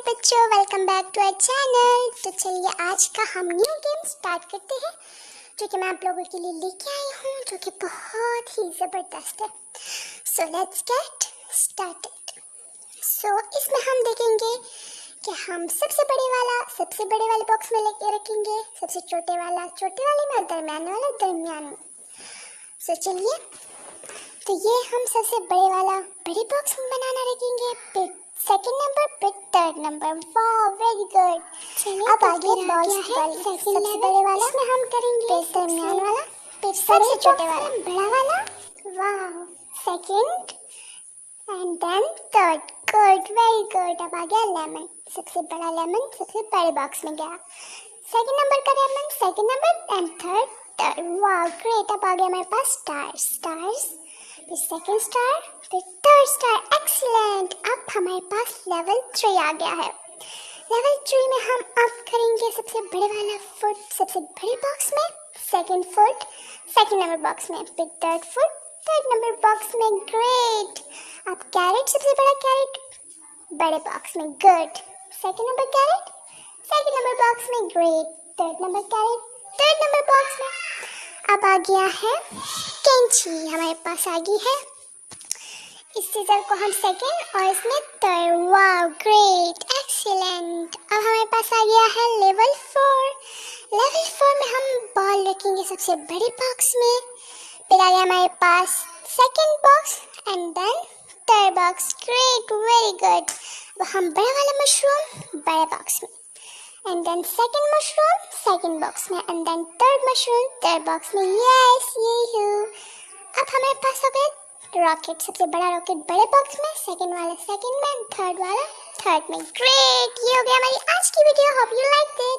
बच्चों, welcome back to our channel. तो चलिए आज का हम न्यू गेम स्टार्ट करते हैं जो कि मैं आप लोगों के लिए लेके आई हूँ, जो कि बहुत ही ज़बरदस्त है। So let's get started. So इसमें हम देखेंगे कि हम सबसे बड़े वाले बॉक्स में लेके रखेंगे, सबसे छोटे वाले में और दरमियान वाला दरमियान में। सो चलिए, तो ये हम सबसे बड़ी बॉक्स में बनाना रखेंगे, फिर सेकंड नंबर, फिर थर्ड नंबर। वाह, वेरी गुड। अब आगे बॉक्स वाली सबसे बड़े वाला इसमें हम करेंगे, फिर दरमियान वाला, फिर सबसे छोटे वाला बड़ा वाला। वाह, second and then third. Good, very good. अब आ गया लेमन, सबसे बड़ा लेमन सबसे बड़े बॉक्स में गया। सेकंड नंबर का lemon, second number and third. वाह, ग्रेट। अब आ गया हमारे पास स्टार्स, फिर सेकंड स्टार, फिर थर्ड स्टार। एक्सीलेंट। अब हमारे पास लेवल 3 आ गया है। लेवल 3 में हम अब करेंगे सबसे बड़े वाला फुट सबसे बड़े बॉक्स में, second foot second number box में, फिर third foot third number box में। ग्रेट। अब कैरेट, सबसे बड़ा कैरेट बड़े बॉक्स में। Good. Second number carrot second number box में। Great. Third number carrot third number box में। अब आ गया है कैंची, हमारे पास आ गई है। इस सीजर को हम सेकंड और इसमें थर्ड। वाह, ग्रेट, एक्सीलेंट। अब हमारे पास आ गया है लेवल 4। लेवल 4 में हम बॉल रखेंगे सबसे बड़े बॉक्स में, फिर आ गया हमारे पास second box and then third box. Great, very good. अब हम बड़ा वाला मशरूम बड़े बॉक्स में, and then second mushroom second box में, and then third mushroom third box में। यस, यही हूँ। अब हमारे पास हो गया रॉकेट, सबसे बड़ा रॉकेट बड़े बॉक्स में, सेकंड वाला सेकंड में, थर्ड वाला थर्ड में। ग्रेट। ये हो गया हमारी आज की video. Hope you like this.